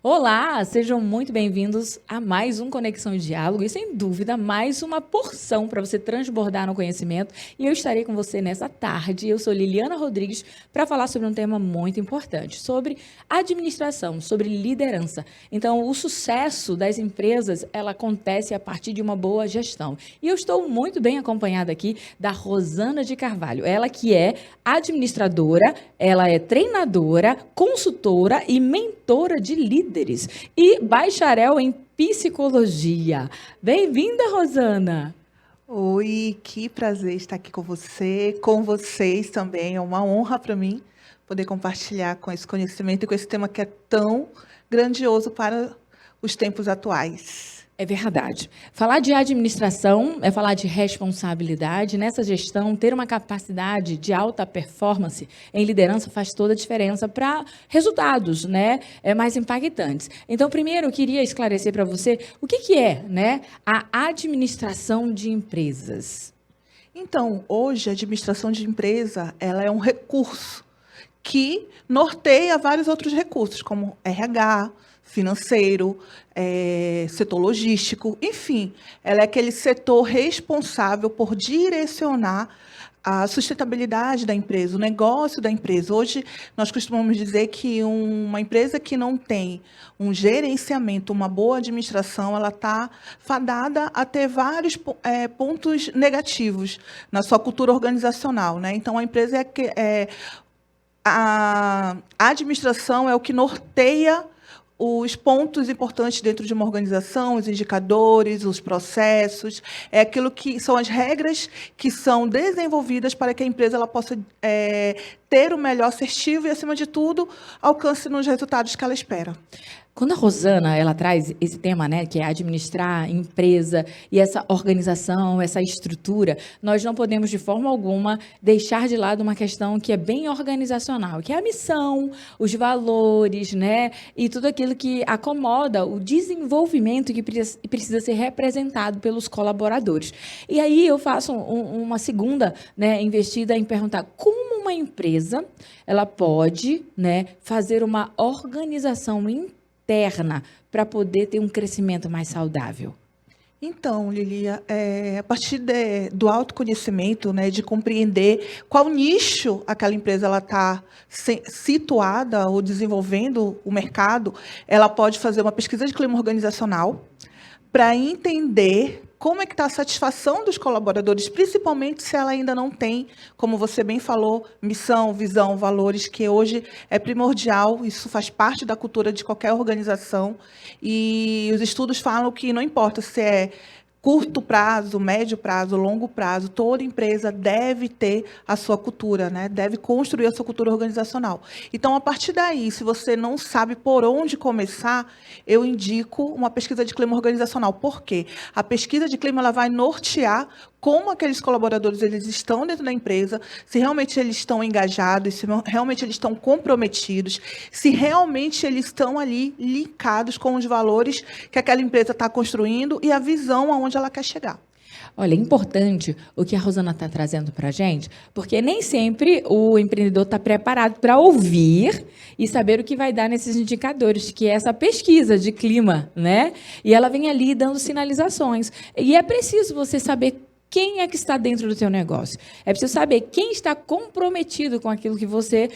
Olá, sejam muito bem-vindos a mais um Conexão e Diálogo e, sem dúvida, mais uma porção para você transbordar no conhecimento. E eu estarei com você nessa tarde. Eu sou Liliana Rodrigues para falar sobre um tema muito importante, sobre administração, sobre liderança. Então, o sucesso das empresas, ela acontece a partir de uma boa gestão. E eu estou muito bem acompanhada aqui da Rosana de Carvalho. Ela que é administradora, ela é treinadora, consultora e mentora de líderes e bacharel em psicologia. Bem-vinda, Rosana! Oi, que prazer estar aqui com vocês também. É uma honra para mim poder compartilhar com esse conhecimento e com esse tema que é tão grandioso para os tempos atuais. É verdade. Falar de administração é falar de responsabilidade. Nessa gestão, ter uma capacidade de alta performance em liderança faz toda a diferença para resultados, né, mais impactantes. Então, primeiro, eu queria esclarecer para você o que é, né, a administração de empresas. Então, hoje, a administração de empresa, ela é um recurso que norteia vários outros recursos, como RH, financeiro, setor logístico, enfim, ela é aquele setor responsável por direcionar a sustentabilidade da empresa, o negócio da empresa. Hoje, nós costumamos dizer que uma empresa que não tem um gerenciamento, uma boa administração, ela está fadada a ter vários pontos negativos na sua cultura organizacional, né? Então, a empresa a administração é o que norteia os pontos importantes dentro de uma organização, os indicadores, os processos, é aquilo que são as regras que são desenvolvidas para que a empresa ela possa ter o melhor assertivo e, acima de tudo, alcance nos resultados que ela espera. Quando a Rosana, ela traz esse tema, né, que é administrar empresa e essa organização, essa estrutura, nós não podemos de forma alguma deixar de lado uma questão que é bem organizacional, que é a missão, os valores, né, e tudo aquilo que acomoda o desenvolvimento que precisa ser representado pelos colaboradores. E aí eu faço uma segunda, né, investida em perguntar como uma empresa ela pode, né, fazer uma organização interna para poder ter um crescimento mais saudável? Então, Lilia, a partir do autoconhecimento, né, de compreender qual nicho aquela empresa está situada ou desenvolvendo o mercado, ela pode fazer uma pesquisa de clima organizacional para entender como é que está a satisfação dos colaboradores, principalmente se ela ainda não tem, como você bem falou, missão, visão, valores, que hoje é primordial, isso faz parte da cultura de qualquer organização, e os estudos falam que não importa se é curto prazo, médio prazo, longo prazo, toda empresa deve ter a sua cultura, né? Deve construir a sua cultura organizacional. Então, a partir daí, se você não sabe por onde começar, eu indico uma pesquisa de clima organizacional. Por quê? A pesquisa de clima ela vai nortear como aqueles colaboradores eles estão dentro da empresa, se realmente eles estão engajados, se realmente eles estão comprometidos, se realmente eles estão ali linkados com os valores que aquela empresa está construindo e a visão aonde ela quer chegar. Olha, é importante o que a Rosana está trazendo para a gente, porque nem sempre o empreendedor está preparado para ouvir e saber o que vai dar nesses indicadores, que é essa pesquisa de clima, né? E ela vem ali dando sinalizações. E é preciso você saber quem é que está dentro do seu negócio. É preciso saber quem está comprometido com aquilo que você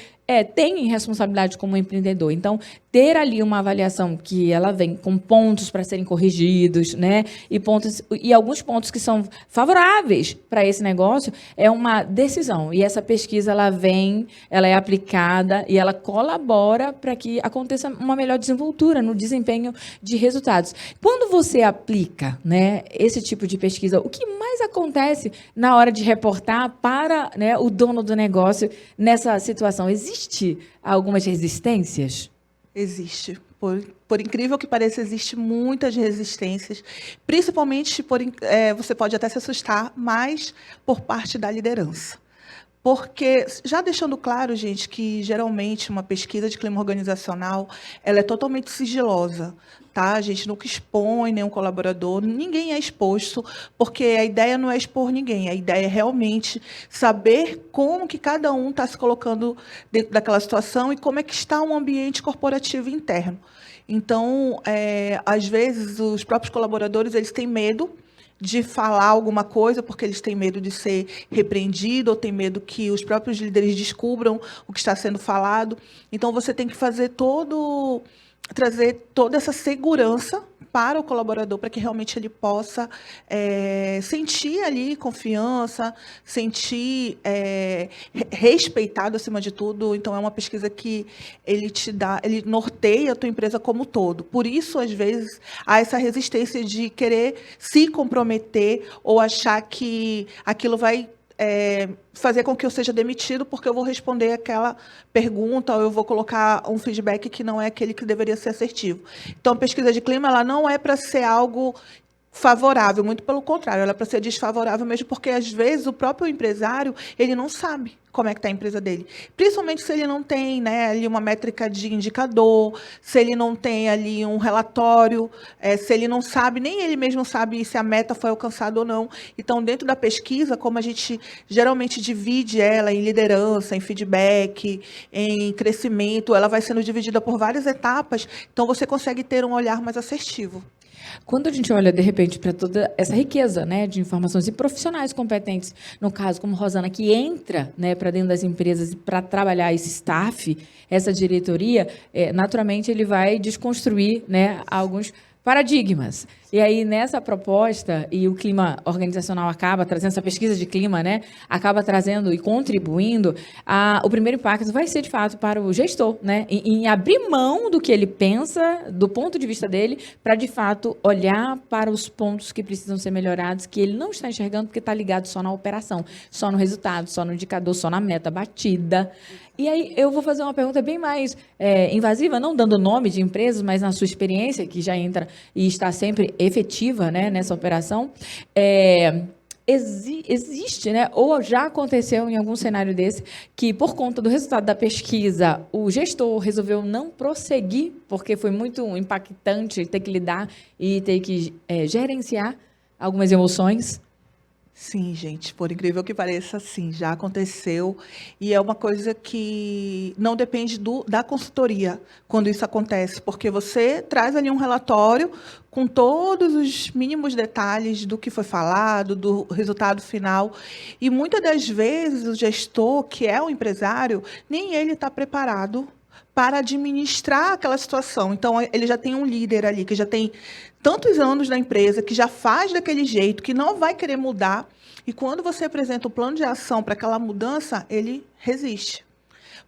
tem em responsabilidade como empreendedor. Então, ter ali uma avaliação que ela vem com pontos para serem corrigidos, né? E alguns pontos que são favoráveis para esse negócio é uma decisão. E essa pesquisa ela é aplicada e ela colabora para que aconteça uma melhor desenvoltura no desempenho de resultados. Quando você aplica, né, esse tipo de pesquisa, o que mais acontece na hora de reportar para, né, o dono do negócio nessa situação? Existe algumas resistências? Existe. Por incrível que pareça, existe muitas resistências, principalmente você pode até se assustar, mas por parte da liderança. Porque, já deixando claro, gente, que geralmente uma pesquisa de clima organizacional ela é totalmente sigilosa. Tá? A gente nunca expõe nenhum colaborador, ninguém é exposto, porque a ideia não é expor ninguém, a ideia é realmente saber como que cada um está se colocando dentro daquela situação e como é que está um ambiente corporativo interno. Então, às vezes, os próprios colaboradores eles têm medo de falar alguma coisa, porque eles têm medo de ser repreendido, ou têm medo que os próprios líderes descubram o que está sendo falado. Então, você tem que trazer toda essa segurança para o colaborador, para que realmente ele possa sentir ali confiança, sentir respeitado acima de tudo. Então, é uma pesquisa que ele norteia a tua empresa como um todo. Por isso, às vezes, há essa resistência de querer se comprometer ou achar que aquilo vai fazer com que eu seja demitido porque eu vou responder aquela pergunta ou eu vou colocar um feedback que não é aquele que deveria ser assertivo. Então, a pesquisa de clima ela não é para ser algo favorável, muito pelo contrário, ela é para ser desfavorável mesmo, porque às vezes o próprio empresário ele não sabe como é que está a empresa dele. Principalmente se ele não tem, né, ali uma métrica de indicador, se ele não tem ali um relatório, se ele não sabe, nem ele mesmo sabe se a meta foi alcançada ou não. Então, dentro da pesquisa, como a gente geralmente divide ela em liderança, em feedback, em crescimento, ela vai sendo dividida por várias etapas, então você consegue ter um olhar mais assertivo. Quando a gente olha, de repente, para toda essa riqueza, né, de informações e profissionais competentes, no caso, como Rosana, que entra, né, para dentro das empresas para trabalhar esse staff, essa diretoria, naturalmente ele vai desconstruir, né, alguns paradigmas. E aí, nessa proposta, e o clima organizacional acaba trazendo, essa pesquisa de clima, né, acaba trazendo e contribuindo, o primeiro impacto vai ser, de fato, para o gestor, né, em abrir mão do que ele pensa, do ponto de vista dele, para, de fato, olhar para os pontos que precisam ser melhorados, que ele não está enxergando porque está ligado só na operação, só no resultado, só no indicador, só na meta batida. E aí, eu vou fazer uma pergunta bem mais invasiva, não dando nome de empresas, mas na sua experiência, que já entra e está sempre efetiva, né, nessa operação, existe, né, ou já aconteceu em algum cenário desse, que por conta do resultado da pesquisa, o gestor resolveu não prosseguir, porque foi muito impactante ter que lidar e ter que gerenciar algumas emoções? Sim, gente, por incrível que pareça, sim, já aconteceu. E é uma coisa que não depende da consultoria quando isso acontece, porque você traz ali um relatório com todos os mínimos detalhes do que foi falado, do resultado final. E muitas das vezes o gestor, que é o empresário, nem ele está preparado para administrar aquela situação. Então, ele já tem um líder ali, que já tem tantos anos na empresa, que já faz daquele jeito, que não vai querer mudar. E quando você apresenta o plano de ação para aquela mudança, ele resiste.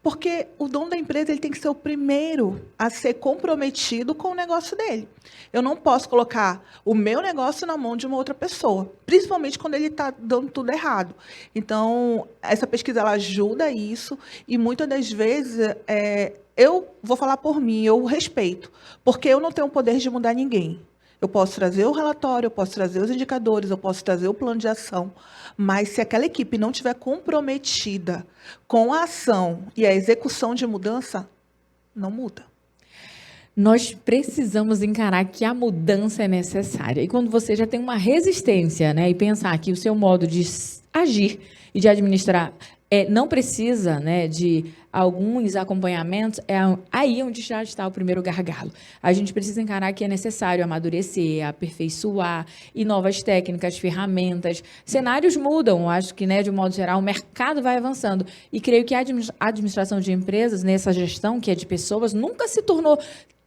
Porque o dono da empresa ele tem que ser o primeiro a ser comprometido com o negócio dele. Eu não posso colocar o meu negócio na mão de uma outra pessoa, principalmente quando ele está dando tudo errado. Então, essa pesquisa ela ajuda isso e muitas das vezes eu vou falar por mim, eu respeito, porque eu não tenho o poder de mudar ninguém. Eu posso trazer o relatório, eu posso trazer os indicadores, eu posso trazer o plano de ação, mas se aquela equipe não estiver comprometida com a ação e a execução de mudança, não muda. Nós precisamos encarar que a mudança é necessária. E quando você já tem uma resistência, né, e pensar que o seu modo de agir e de administrar não precisa, né, de alguns acompanhamentos, aí onde já está o primeiro gargalo. A gente precisa encarar que é necessário amadurecer, aperfeiçoar, e novas técnicas, ferramentas. Cenários mudam, acho que, né, de um modo geral, o mercado vai avançando. E creio que a administração de empresas, nessa gestão que é de pessoas, nunca se tornou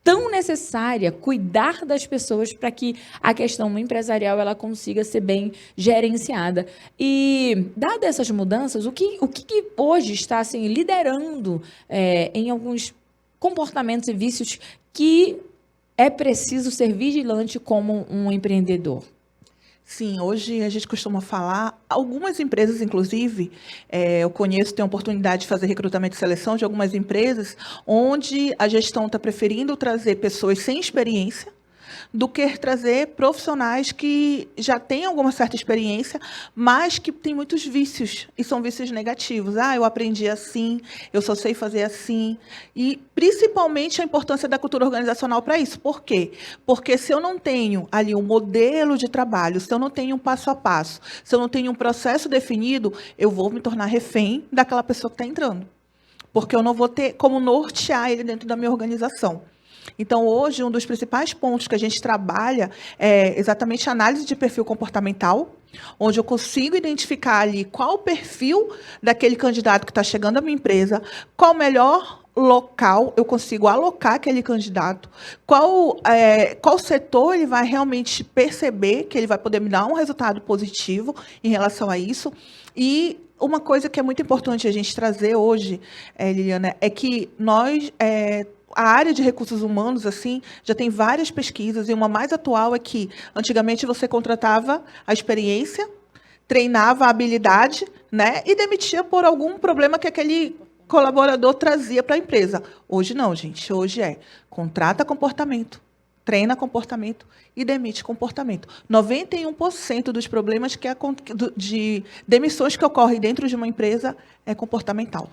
tão necessária cuidar das pessoas para que a questão empresarial ela consiga ser bem gerenciada. E, dadas essas mudanças, o que hoje está assim, liderando em alguns comportamentos e vícios que é preciso ser vigilante como um empreendedor? Sim, hoje a gente costuma falar, algumas empresas, inclusive, eu conheço, tenho a oportunidade de fazer recrutamento e seleção de algumas empresas, onde a gestão está preferindo trazer pessoas sem experiência, do que trazer profissionais que já têm alguma certa experiência, mas que têm muitos vícios, e são vícios negativos. Eu aprendi assim, eu só sei fazer assim. E, principalmente, a importância da cultura organizacional para isso. Por quê? Porque se eu não tenho ali um modelo de trabalho, se eu não tenho um passo a passo, se eu não tenho um processo definido, eu vou me tornar refém daquela pessoa que está entrando. Porque eu não vou ter como nortear ele dentro da minha organização. Então, hoje, um dos principais pontos que a gente trabalha é exatamente a análise de perfil comportamental, onde eu consigo identificar ali qual o perfil daquele candidato que está chegando à minha empresa, qual o melhor local eu consigo alocar aquele candidato, qual setor ele vai realmente perceber que ele vai poder me dar um resultado positivo em relação a isso. E uma coisa que é muito importante a gente trazer hoje, Liliana, é que a área de recursos humanos, assim, já tem várias pesquisas, e uma mais atual é que, antigamente, você contratava a experiência, treinava a habilidade, né, e demitia por algum problema que aquele colaborador trazia para a empresa. Hoje não, gente. Hoje contrata comportamento, treina comportamento e demite comportamento. 91% dos problemas de demissões que ocorrem dentro de uma empresa é comportamental.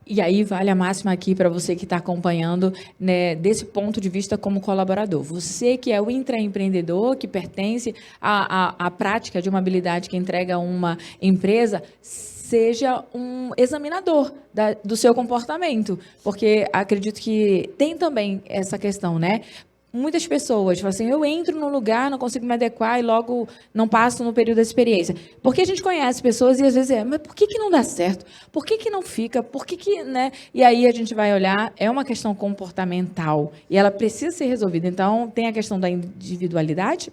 E aí vale a máxima aqui para você que está acompanhando, né, desse ponto de vista como colaborador. Você que é o intraempreendedor, que pertence à prática de uma habilidade que entrega uma empresa, seja um examinador do seu comportamento. Porque acredito que tem também essa questão, né? Muitas pessoas falam assim, eu entro num lugar, não consigo me adequar e logo não passo no período da experiência. Porque a gente conhece pessoas e às vezes mas por que não dá certo? Por que não fica? Por que, né? E aí a gente vai olhar, é uma questão comportamental e ela precisa ser resolvida. Então, tem a questão da individualidade,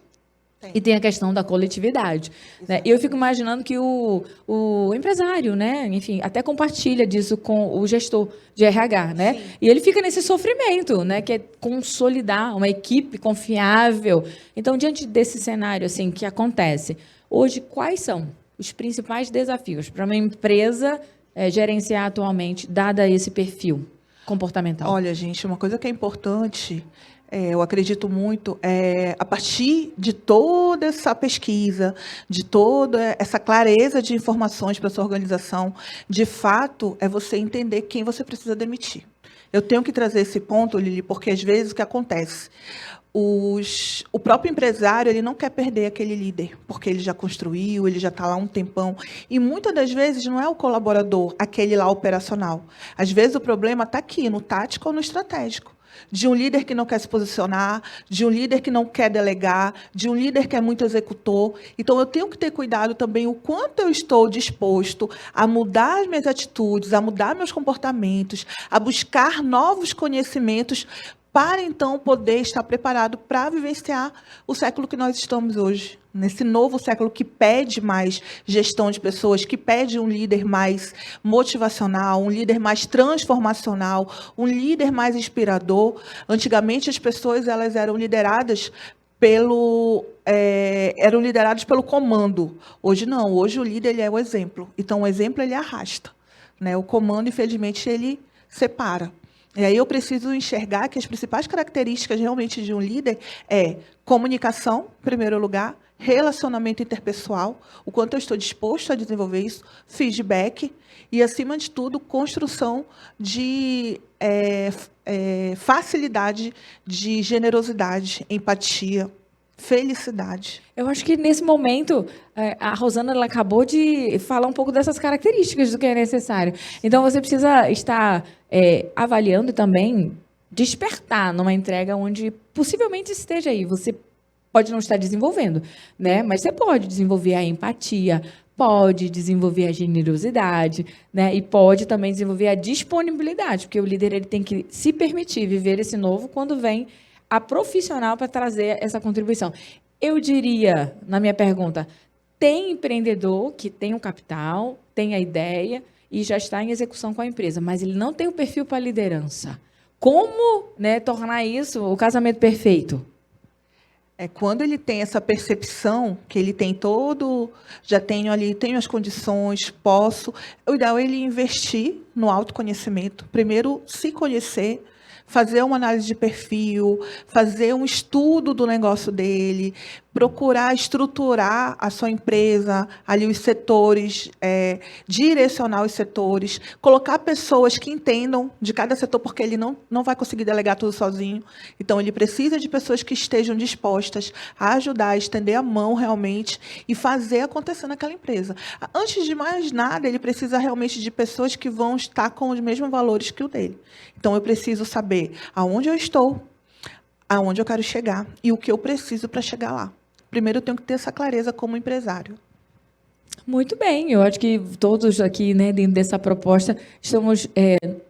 e tem a questão da coletividade. Né? E eu fico imaginando que o empresário, né, enfim, até compartilha disso com o gestor de RH, né? Sim. E ele fica nesse sofrimento, né, que é consolidar uma equipe confiável. Então, diante desse cenário assim que acontece, hoje, quais são os principais desafios para uma empresa gerenciar atualmente, dada esse perfil comportamental? Olha, gente, uma coisa que é importante... eu acredito muito, a partir de toda essa pesquisa, de toda essa clareza de informações para a sua organização, de fato, é você entender quem você precisa demitir. Eu tenho que trazer esse ponto, Lili, porque às vezes o que acontece? O próprio empresário ele não quer perder aquele líder, porque ele já construiu, ele já está lá há um tempão. E muitas das vezes não é o colaborador, aquele lá operacional. Às vezes o problema está aqui, no tático ou no estratégico. De um líder que não quer se posicionar, de um líder que não quer delegar, de um líder que é muito executor. Então, eu tenho que ter cuidado também o quanto eu estou disposto a mudar as minhas atitudes, a mudar meus comportamentos, a buscar novos conhecimentos para, então, poder estar preparado para vivenciar o século que nós estamos hoje. Nesse novo século que pede mais gestão de pessoas, que pede um líder mais motivacional, um líder mais transformacional, um líder mais inspirador. Antigamente, as pessoas elas eram lideradas pelo comando. Hoje não, hoje o líder ele é o exemplo. Então, o exemplo ele arrasta, né? O comando, infelizmente, ele separa. E aí eu preciso enxergar que as principais características realmente de um líder é comunicação, em primeiro lugar, relacionamento interpessoal, o quanto eu estou disposto a desenvolver isso, feedback e, acima de tudo, construção de facilidade, de generosidade, empatia, felicidade. Eu acho que, nesse momento, a Rosana ela acabou de falar um pouco dessas características do que é necessário. Então, você precisa estar avaliando e também despertar numa entrega onde possivelmente esteja aí. Você pode não estar desenvolvendo, né? Mas você pode desenvolver a empatia, pode desenvolver a generosidade, né? E pode também desenvolver a disponibilidade, porque o líder ele tem que se permitir viver esse novo quando vem a profissional para trazer essa contribuição. Eu diria, na minha pergunta, tem empreendedor que tem o capital, tem a ideia e já está em execução com a empresa, mas ele não tem o perfil para liderança. Como, né, tornar isso o casamento perfeito? Quando ele tem essa percepção que ele tem já tenho ali, tenho as condições, o ideal é ele investir no autoconhecimento. Primeiro, se conhecer, fazer uma análise de perfil, fazer um estudo do negócio dele, procurar estruturar a sua empresa, ali os setores, direcionar os setores, colocar pessoas que entendam de cada setor, porque ele não vai conseguir delegar tudo sozinho. Então, ele precisa de pessoas que estejam dispostas a ajudar, a estender a mão realmente e fazer acontecer naquela empresa. Antes de mais nada, ele precisa realmente de pessoas que vão estar com os mesmos valores que o dele. Então, eu preciso saber aonde eu estou, aonde eu quero chegar e o que eu preciso para chegar lá. Primeiro, eu tenho que ter essa clareza como empresário. Muito bem, eu acho que todos aqui, né, dentro dessa proposta, estamos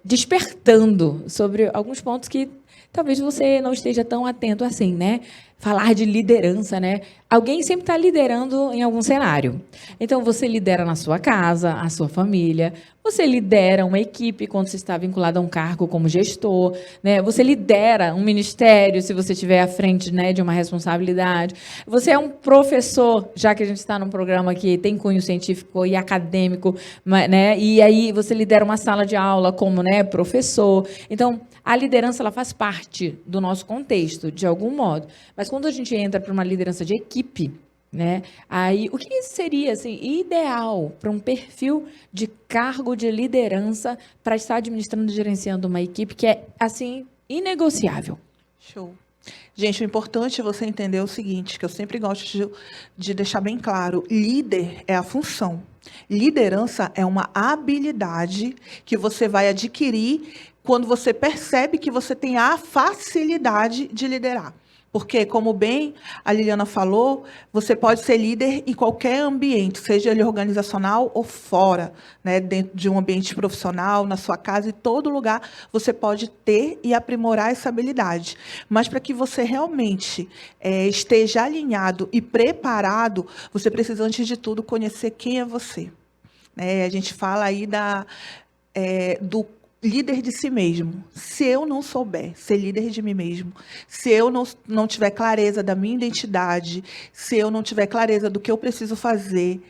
despertando sobre alguns pontos que talvez você não esteja tão atento assim, né? Falar de liderança, né? Alguém sempre está liderando em algum cenário. Então, você lidera na sua casa, a sua família, você lidera uma equipe quando você está vinculado a um cargo como gestor, né? Você lidera um ministério se você estiver à frente, né, de uma responsabilidade. Você é um professor, já que a gente está num programa que tem cunho científico e acadêmico, né? E aí você lidera uma sala de aula como, né, professor. Então, a liderança ela faz parte do nosso contexto, de algum modo. Mas quando a gente entra para uma liderança de equipe, né, aí o que seria assim, ideal para um perfil de cargo de liderança para estar administrando e gerenciando uma equipe que é assim inegociável? Show. Gente, o importante é você entender o seguinte, que eu sempre gosto de deixar bem claro: líder é a função. Liderança é uma habilidade que você vai adquirir quando você percebe que você tem a facilidade de liderar. Porque, como bem a Liliana falou, você pode ser líder em qualquer ambiente, seja ele organizacional ou fora, né? Dentro de um ambiente profissional, na sua casa, em todo lugar, você pode ter e aprimorar essa habilidade. Mas para que você realmente esteja alinhado e preparado, você precisa, antes de tudo, conhecer quem é você. A gente fala aí do líder de si mesmo. Se eu não souber ser líder de mim mesmo, se eu não tiver clareza da minha identidade, se eu não tiver clareza do que eu preciso fazer,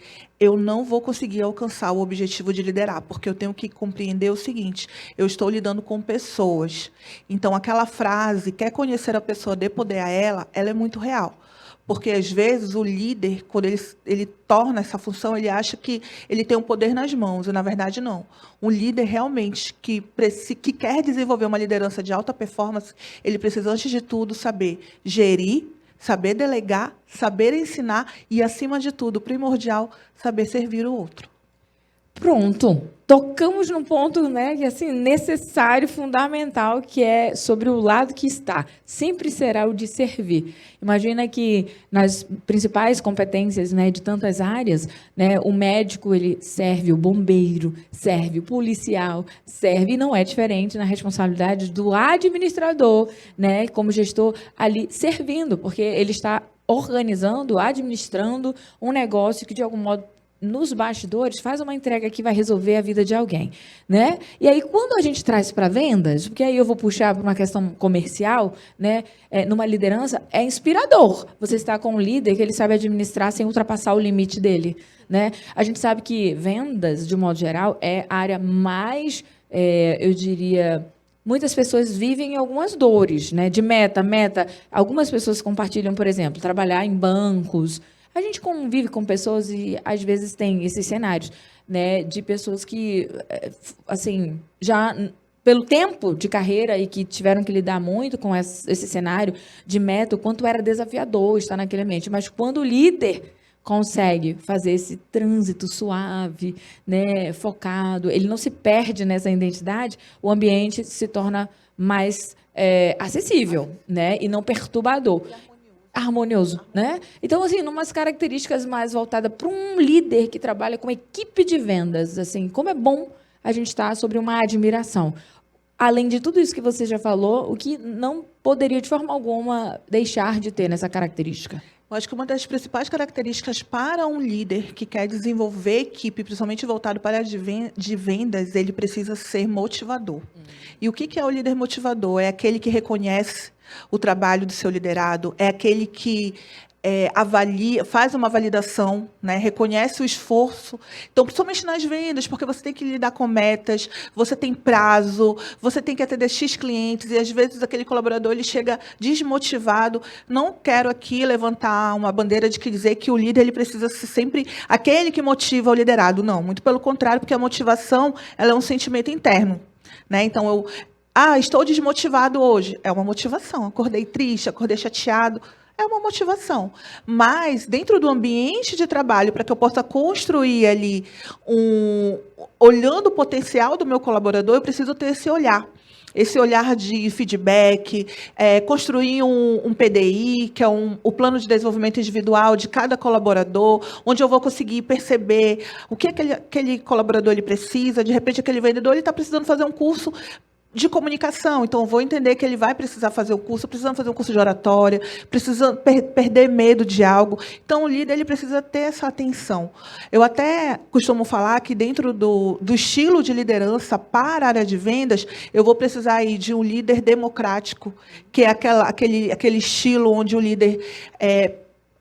eu não vou conseguir alcançar o objetivo de liderar, porque eu tenho que compreender o seguinte: eu estou lidando com pessoas. Então, aquela frase, quer conhecer a pessoa, dê poder a ela é muito real. Porque, às vezes, o líder, quando ele torna essa função, ele acha que ele tem um poder nas mãos, e, na verdade, não. Um líder, realmente, que quer desenvolver uma liderança de alta performance, ele precisa, antes de tudo, saber gerir, saber delegar, saber ensinar e, acima de tudo, primordial, saber servir o outro. Pronto. Tocamos num ponto, né, que assim necessário, fundamental, que é sobre o lado que está. Sempre será o de servir. Imagina que nas principais competências, né, de tantas áreas, né, o médico ele serve o bombeiro, serve o policial, serve, e não é diferente na responsabilidade do administrador, né, como gestor ali servindo, porque ele está organizando, administrando um negócio que de algum modo nos bastidores, faz uma entrega que vai resolver a vida de alguém, né? E aí, quando a gente traz para vendas, porque aí eu vou puxar para uma questão comercial, né? Numa liderança, é inspirador. Você está com um líder que ele sabe administrar sem ultrapassar o limite dele, né? A gente sabe que vendas, de modo geral, é a área mais, eu diria... Muitas pessoas vivem algumas dores, né? De meta. Algumas pessoas compartilham, por exemplo, trabalhar em bancos. A gente convive com pessoas e, às vezes, tem esses cenários, né, de pessoas que, assim, já pelo tempo de carreira e que tiveram que lidar muito com esse cenário de meta, o quanto era desafiador estar naquele ambiente. Mas quando o líder consegue fazer esse trânsito suave, né, focado, ele não se perde nessa identidade, o ambiente se torna mais acessível, né, e não perturbador. Harmonioso, né? Então, assim, umas características mais voltadas para um líder que trabalha com equipe de vendas, assim, como é bom a gente estar sobre uma admiração. Além de tudo isso que você já falou, o que não poderia, de forma alguma, deixar de ter nessa característica? Eu acho que uma das principais características para um líder que quer desenvolver equipe, principalmente voltado para de vendas, ele precisa ser motivador. E o que é o líder motivador? É aquele que reconhece o trabalho do seu liderado, é aquele que avalia, faz uma validação, né, reconhece o esforço. Então, principalmente nas vendas, porque você tem que lidar com metas, você tem prazo, você tem que atender X clientes, e às vezes aquele colaborador ele chega desmotivado. Não quero aqui levantar uma bandeira de que dizer que o líder ele precisa ser sempre aquele que motiva o liderado. Não, muito pelo contrário, porque a motivação ela é um sentimento interno, né? Então, estou desmotivado hoje. É uma motivação. Acordei triste, acordei chateado. É uma motivação. Mas, dentro do ambiente de trabalho, para que eu possa construir ali, olhando o potencial do meu colaborador, eu preciso ter esse olhar. esse olhar de feedback, construir um PDI, que é o plano de desenvolvimento individual de cada colaborador, onde eu vou conseguir perceber o que aquele colaborador ele precisa. De repente, aquele vendedor ele está precisando fazer um curso de comunicação, então eu vou entender que ele vai precisar fazer o curso, precisando fazer um curso de oratória, precisando perder medo de algo. Então, o líder ele precisa ter essa atenção. Eu até costumo falar que dentro do estilo de liderança para a área de vendas, eu vou precisar aí de um líder democrático, que é aquele estilo onde o líder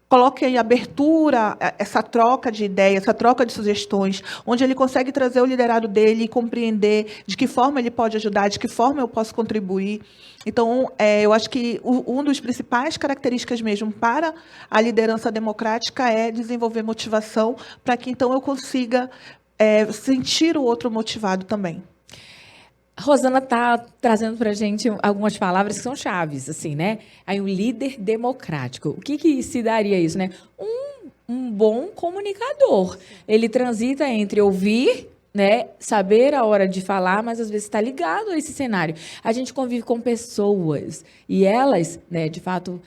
coloque em abertura essa troca de ideias, essa troca de sugestões, onde ele consegue trazer o liderado dele e compreender de que forma ele pode ajudar, de que forma eu posso contribuir. Então, eu acho que uma das principais características mesmo para a liderança democrática é desenvolver motivação para que, então, eu consiga sentir o outro motivado também. A Rosana está trazendo para a gente algumas palavras que são chaves, assim, né? Aí, um líder democrático. O que se daria isso, né? Um bom comunicador. Ele transita entre ouvir, né, saber a hora de falar, mas às vezes está ligado a esse cenário. A gente convive com pessoas e elas, né, de fato,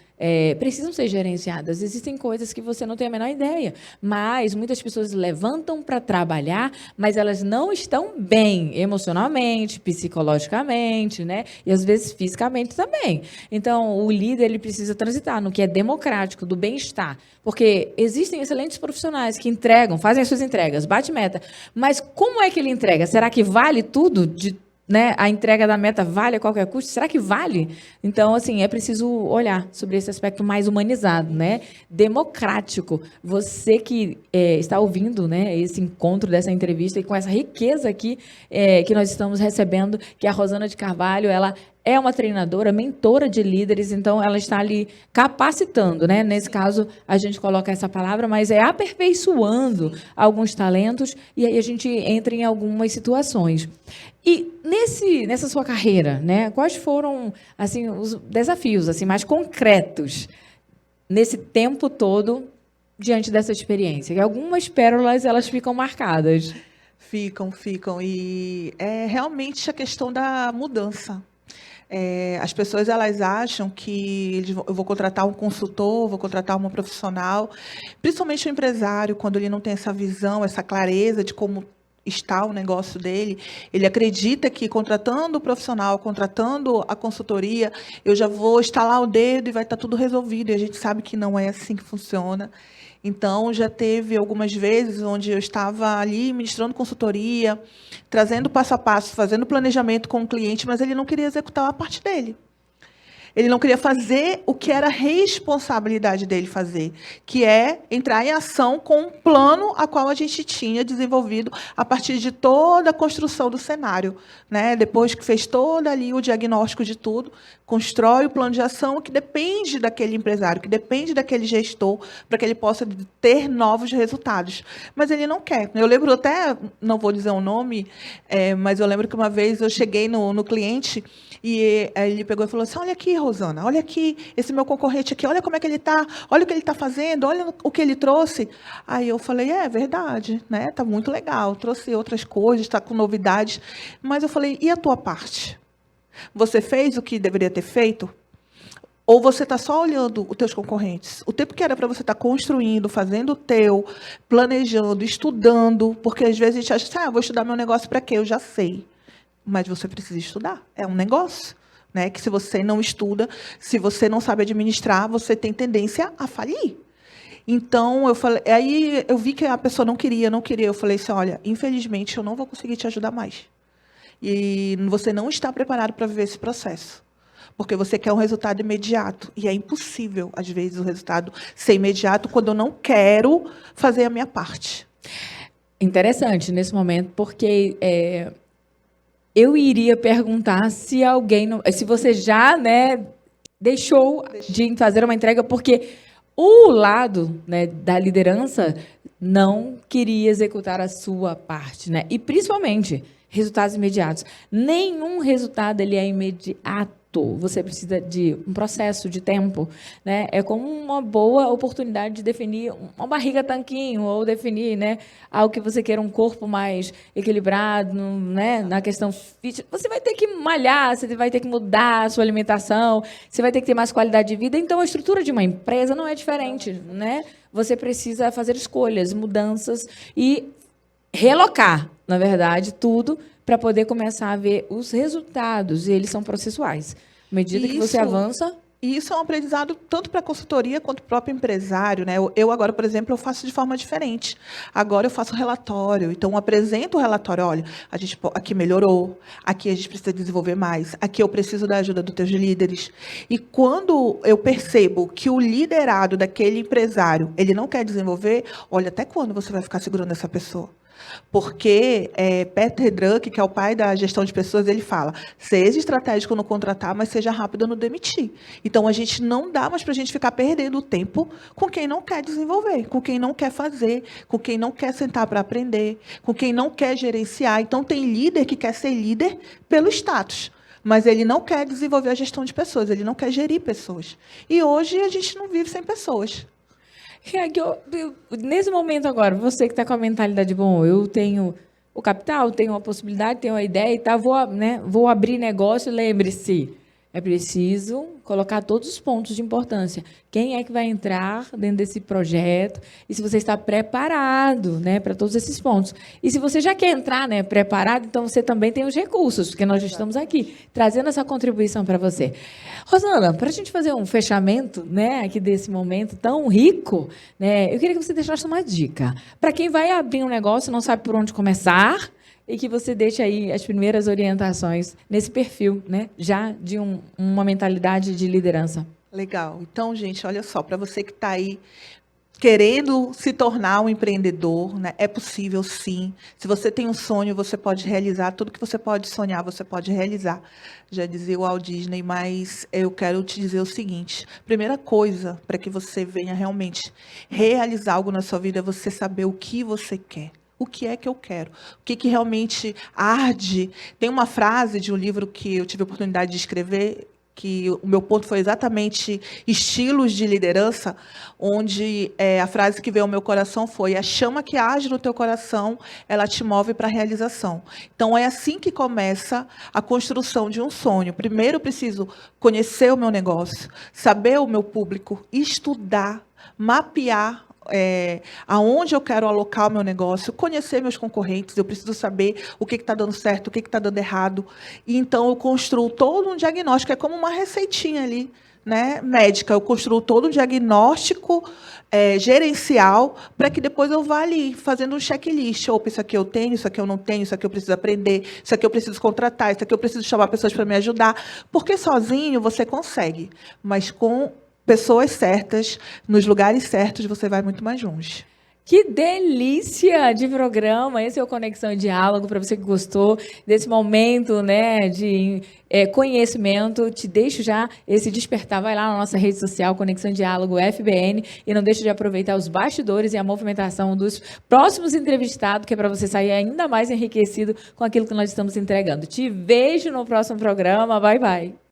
precisam ser gerenciadas. Existem coisas que você não tem a menor ideia, mas muitas pessoas levantam para trabalhar, mas elas não estão bem emocionalmente, psicologicamente, né, e às vezes fisicamente também. Então, o líder ele precisa transitar no que é democrático, do bem-estar, porque existem excelentes profissionais que entregam, fazem as suas entregas, bate meta, mas como é que ele entrega? Será que vale tudo né, a entrega da meta vale a qualquer custo? Será que vale? Então, assim, é preciso olhar sobre esse aspecto mais humanizado, né? Democrático. Você que está ouvindo, né, esse encontro dessa entrevista e com essa riqueza aqui que nós estamos recebendo, que a Rosana de Carvalho, ela é uma treinadora, mentora de líderes, então ela está ali capacitando, né? Nesse caso, a gente coloca essa palavra, mas é aperfeiçoando alguns talentos e aí a gente entra em algumas situações. E nessa sua carreira, né? Quais foram assim os desafios assim mais concretos nesse tempo todo diante dessa experiência? E algumas pérolas elas ficam marcadas. Ficam. E é realmente a questão da mudança. As pessoas elas acham que eu vou contratar um consultor, vou contratar uma profissional, principalmente o empresário, quando ele não tem essa visão, essa clareza de como está o negócio dele, ele acredita que contratando o profissional, contratando a consultoria, eu já vou estalar o dedo e vai estar tudo resolvido. E a gente sabe que não é assim que funciona. Então, já teve algumas vezes onde eu estava ali ministrando consultoria, trazendo passo a passo, fazendo planejamento com o cliente, mas ele não queria executar a parte dele. Ele não queria fazer o que era responsabilidade dele fazer, que é entrar em ação com um plano a qual a gente tinha desenvolvido a partir de toda a construção do cenário, né? Depois que fez todo ali o diagnóstico de tudo, constrói o plano de ação que depende daquele empresário, que depende daquele gestor, para que ele possa ter novos resultados. Mas ele não quer. Eu lembro até, não vou dizer o nome, mas eu lembro que uma vez eu cheguei no cliente e ele pegou e falou assim: olha aqui, Rosana, olha aqui, esse meu concorrente aqui, olha como é que ele está, olha o que ele está fazendo, olha o que ele trouxe. Aí eu falei, é verdade, né? Está muito legal, trouxe outras coisas, está com novidades. Mas eu falei, e a tua parte? Você fez o que deveria ter feito? Ou você está só olhando os teus concorrentes? O tempo que era para você estar construindo, fazendo o teu, planejando, estudando, porque às vezes a gente acha assim, eu vou estudar meu negócio para quê? Eu já sei. Mas você precisa estudar. É um negócio, né? Que se você não estuda, se você não sabe administrar, você tem tendência a falir. Então, eu falei, aí eu vi que a pessoa não queria. Eu falei assim, olha, infelizmente eu não vou conseguir te ajudar mais. E você não está preparado para viver esse processo. Porque você quer um resultado imediato. E é impossível, às vezes, o resultado ser imediato quando eu não quero fazer a minha parte. Interessante nesse momento, porque eu iria perguntar se se você já, né, deixou de fazer uma entrega, porque o lado, né, da liderança não queria executar a sua parte, né? E principalmente resultados imediatos. Nenhum resultado ele é imediato. você precisa de um processo de tempo, né? É como uma boa oportunidade de definir uma barriga tanquinho, ou definir, né, algo que você queira, um corpo mais equilibrado, né, na questão física. Você vai ter que malhar, você vai ter que mudar a sua alimentação, você vai ter que ter mais qualidade de vida. Então, a estrutura de uma empresa não é diferente, né? Você precisa fazer escolhas, mudanças e relocar, na verdade, tudo para poder começar a ver os resultados, e eles são processuais. À medida que você avança... E isso é um aprendizado tanto para a consultoria quanto para o próprio empresário, né? Eu agora, por exemplo, eu faço de forma diferente. Agora eu faço relatório, então eu apresento o relatório, olha, a gente aqui melhorou, aqui a gente precisa desenvolver mais, aqui eu preciso da ajuda dos teus líderes. E quando eu percebo que o liderado daquele empresário, ele não quer desenvolver, olha, até quando você vai ficar segurando essa pessoa? Porque Peter Drucker, que é o pai da gestão de pessoas, ele fala, seja estratégico no contratar, mas seja rápido no demitir. Então, a gente não dá mais para a gente ficar perdendo tempo com quem não quer desenvolver, com quem não quer fazer, com quem não quer sentar para aprender, com quem não quer gerenciar. Então, tem líder que quer ser líder pelo status, mas ele não quer desenvolver a gestão de pessoas, ele não quer gerir pessoas. E hoje a gente não vive sem pessoas. Nesse momento agora, você que está com a mentalidade, bom, eu tenho o capital, tenho a possibilidade, tenho a ideia e tá, vou abrir negócio, lembre-se, é preciso colocar todos os pontos de importância. Quem é que vai entrar dentro desse projeto? E se você está preparado, né, para todos esses pontos. E se você já quer entrar, né, preparado, então você também tem os recursos, porque nós já estamos aqui, trazendo essa contribuição para você. Rosana, para a gente fazer um fechamento, né, aqui desse momento tão rico, né, eu queria que você deixasse uma dica. Para quem vai abrir um negócio e não sabe por onde começar, e que você deixe aí as primeiras orientações nesse perfil, né, já de uma mentalidade de liderança. Legal. Então, gente, olha só, para você que está aí querendo se tornar um empreendedor, né, é possível, sim. Se você tem um sonho, você pode realizar. Tudo que você pode sonhar, você pode realizar. Já dizia o Walt Disney, mas eu quero te dizer o seguinte. Primeira coisa, para que você venha realmente realizar algo na sua vida, é você saber o que você quer. O que é que eu quero? O que realmente arde? Tem uma frase de um livro que eu tive a oportunidade de escrever, que o meu ponto foi exatamente estilos de liderança, onde a frase que veio ao meu coração foi: a chama que arde no teu coração, ela te move para a realização. Então, é assim que começa a construção de um sonho. Primeiro, eu preciso conhecer o meu negócio, saber o meu público, estudar, mapear aonde eu quero alocar o meu negócio, conhecer meus concorrentes, eu preciso saber o que está dando certo, o que está dando errado. E então eu construo todo um diagnóstico, é como uma receitinha ali, né, médica. Eu construo todo um diagnóstico gerencial para que depois eu vá ali fazendo um checklist. Opa, isso aqui eu tenho, isso aqui eu não tenho, isso aqui eu preciso aprender, isso aqui eu preciso contratar, isso aqui eu preciso chamar pessoas para me ajudar. Porque sozinho você consegue, mas com pessoas certas, nos lugares certos, você vai muito mais longe. Que delícia de programa! Esse é o Conexão e Diálogo, para você que gostou desse momento, né, de conhecimento. Te deixo já esse despertar. Vai lá na nossa rede social, Conexão e Diálogo FBN, e não deixe de aproveitar os bastidores e a movimentação dos próximos entrevistados, que é para você sair ainda mais enriquecido com aquilo que nós estamos entregando. Te vejo no próximo programa. Bye, bye!